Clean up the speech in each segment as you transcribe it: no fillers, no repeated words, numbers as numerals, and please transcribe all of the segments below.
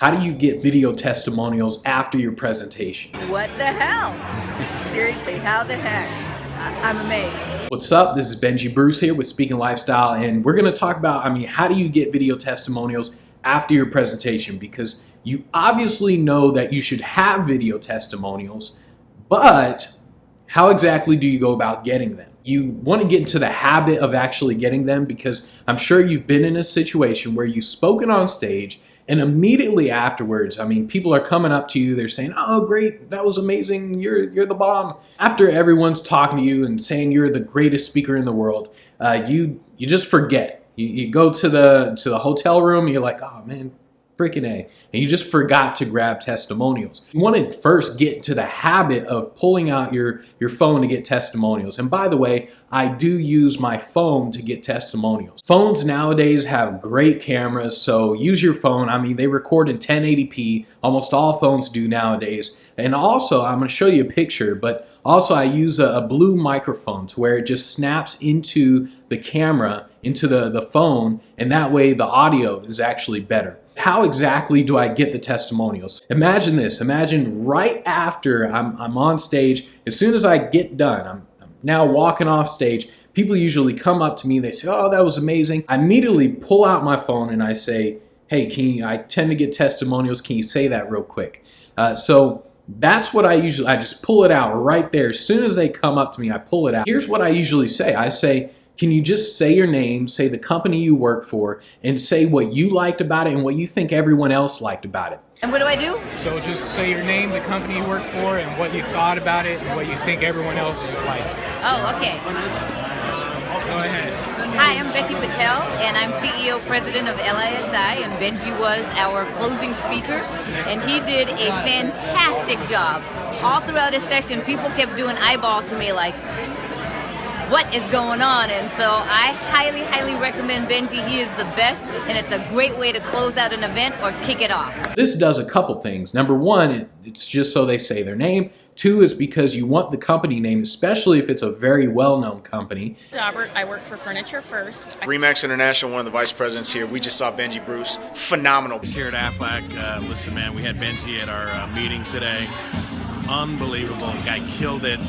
How do you get video testimonials after your presentation? What the hell? Seriously, how the heck? I'm amazed. What's up? This is Benji Bruce here with Speaking Lifestyle, and we're going to talk about, how do you get video testimonials after your presentation? Because you obviously know that you should have video testimonials, but how exactly do you go about getting them? You want to get into the habit of actually getting them, because I'm sure you've been in a situation where you've spoken on stage and immediately afterwards, people are coming up to you, they're saying, "Oh, great, that was amazing, you're the bomb." After everyone's talking to you and saying you're the greatest speaker in the world, you just forget. You go to the hotel room and you're like, "Oh man, freaking A." And you just forgot to grab testimonials. You want to first get into the habit of pulling out your phone to get testimonials. And by the way, I do use my phone to get testimonials. Phones nowadays have great cameras, so use your phone. They record in 1080p. Almost all phones do nowadays. And also, I'm going to show you a picture, but also I use a blue microphone to where it just snaps into the camera, into the phone, and that way the audio is actually better. How exactly do I get the testimonials? Imagine this. Imagine right after I'm on stage, as soon as I get done, I'm now walking off stage, people usually come up to me, they say, "Oh, that was amazing." I immediately pull out my phone and I say, "Hey, I tend to get testimonials. Can you say that real quick?" So that's what I just pull it out right there. As soon as they come up to me, I pull it out. Here's what I usually say. I say, "Can you just say your name, say the company you work for, and say what you liked about it and what you think everyone else liked about it?" And what do I do? So just say your name, the company you work for, and what you thought about it, and what you think everyone else liked. Oh, okay. Go ahead. Hi, I'm Becky Patel, and I'm CEO President of LISI, and Benji was our closing speaker, and he did a fantastic job. All throughout his section, people kept doing eyeballs to me like, "What is going on?" And so I highly, highly recommend Benji. He is the best, and it's a great way to close out an event or kick it off. This does a couple things. Number one, it's just so they say their name. Two, is because you want the company name, especially if it's a very well-known company. Robert, I work for Furniture First. Remax International, one of the vice presidents here. We just saw Benji Bruce. Phenomenal. Here at Aflac, listen, man, we had Benji at our meeting today. Unbelievable. The guy killed it.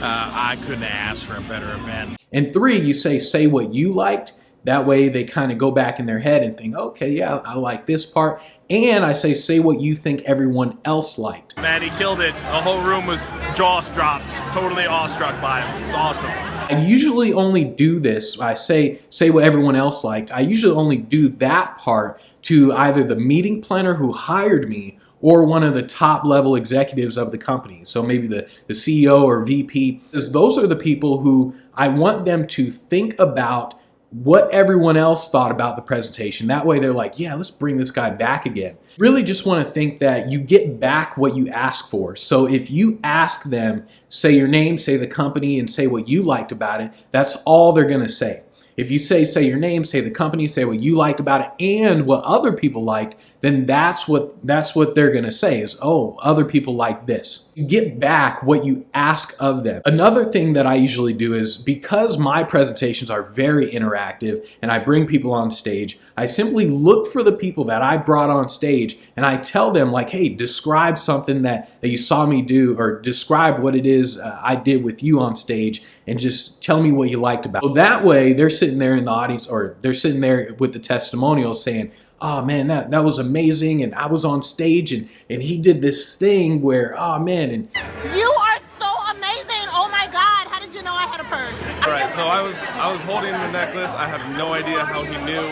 I couldn't ask for a better event. And three, you say what you liked. That way they kind of go back in their head and think, "Okay, yeah, I like this part." And I say what you think everyone else liked. Man, he killed it. The whole room was jaws dropped, totally awestruck by him. It's awesome. I usually only do this. I say what everyone else liked. I usually only do that part to either the meeting planner who hired me or one of the top level executives of the company. So maybe the CEO or VP, because those are the people who I want them to think about what everyone else thought about the presentation. That way they're like, "Yeah, let's bring this guy back again." Really just want to think that you get back what you ask for. So if you ask them, say your name, say the company, and say what you liked about it, that's all they're going to say. If you say your name, say the company, say what you liked about it, and what other people liked, then that's what they're going to say is, "Oh, other people like this." You get back what you ask of them. Another thing that I usually do is, because my presentations are very interactive and I bring people on stage, I simply look for the people that I brought on stage and I tell them like, "Hey, describe something that you saw me do, or describe what it is I did with you on stage, and just tell me what you liked about it." So that way they're sitting there in the audience, or they're sitting there with the testimonials saying, "Oh man, that was amazing, and I was on stage and he did this thing where, oh man." And "You are so amazing. Oh my God, how did you know I had a purse?" All right, so I was holding the necklace. I have no idea how he knew,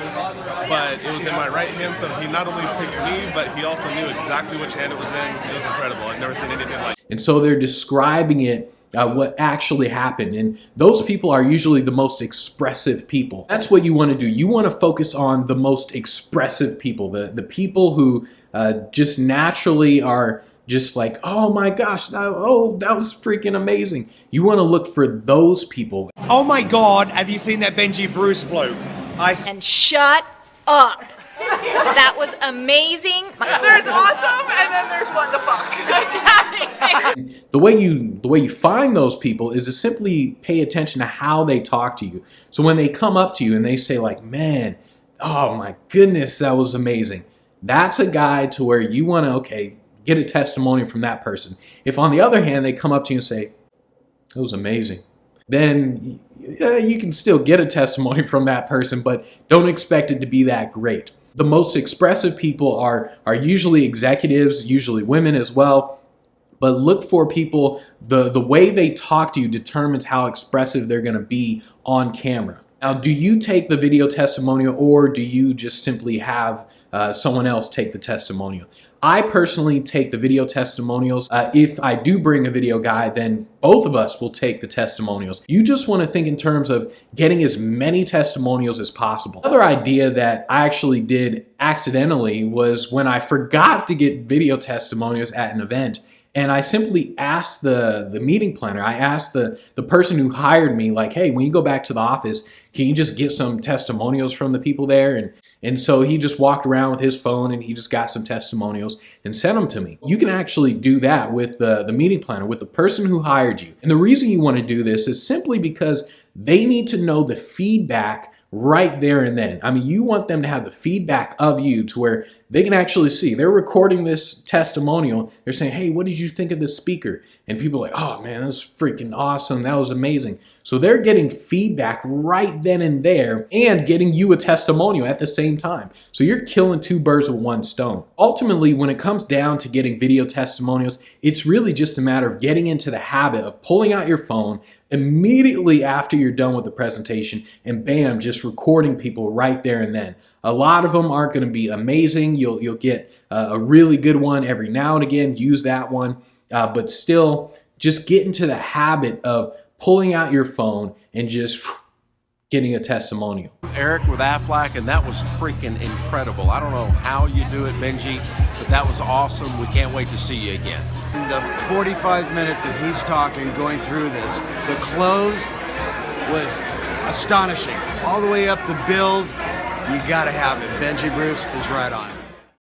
but it was in my right hand, so he not only picked me, but he also knew exactly which hand it was in. It was incredible. I've never seen anything like it. And so they're describing it, what actually happened. And those people are usually the most expressive people. That's what you want to do. You want to focus on the most expressive people, the people who just naturally are just like, "Oh my gosh, that was freaking amazing." You want to look for those people. "Oh my God, have you seen that Benji Bruce bloke?" And shut up. That was amazing. There's awesome, and then there's what the fuck. The way you find those people is to simply pay attention to how they talk to you. So when they come up to you and they say like, "Man, oh my goodness, that was amazing," That's a guy to where you want to, okay, get a testimonial from that person. If on the other hand, they come up to you and say, it was amazing, then you can still get a testimony from that person, but don't expect it to be that great. The most expressive people are usually executives, usually women as well. But look for people, the way they talk to you determines how expressive they're going to be on camera. Now, do you take the video testimonial or do you just simply have someone else take the testimonial? I personally take the video testimonials. If I do bring a video guy, then both of us will take the testimonials. You just want to think in terms of getting as many testimonials as possible. Another idea that I actually did accidentally was when I forgot to get video testimonials at an event. And I simply asked the meeting planner, I asked the person who hired me, like, hey, when you go back to the office, can you just get some testimonials from the people there? And so he just walked around with his phone and he just got some testimonials and sent them to me. You can actually do that with the meeting planner, with the person who hired you. And the reason you want to do this is simply because they need to know the feedback right there and then. I mean, you want them to have the feedback of you to where they can actually see. They're recording this testimonial. They're saying, hey, what did you think of this speaker? And people are like, oh man, that's freaking awesome. That was amazing. So they're getting feedback right then and there and getting you a testimonial at the same time. So you're killing two birds with one stone. Ultimately, when it comes down to getting video testimonials, it's really just a matter of getting into the habit of pulling out your phone immediately after you're done with the presentation and bam, just recording people right there and then. A lot of them aren't going to be amazing. You'll get a really good one every now and again. Use that one. But still, just get into the habit of pulling out your phone and just getting a testimonial. Eric with Aflac, and that was freaking incredible. I don't know how you do it, Benji, but that was awesome. We can't wait to see you again. The 45 minutes that he's talking, going through this, the close was astonishing. All the way up the build, you gotta have it. Benji Bruce is right on.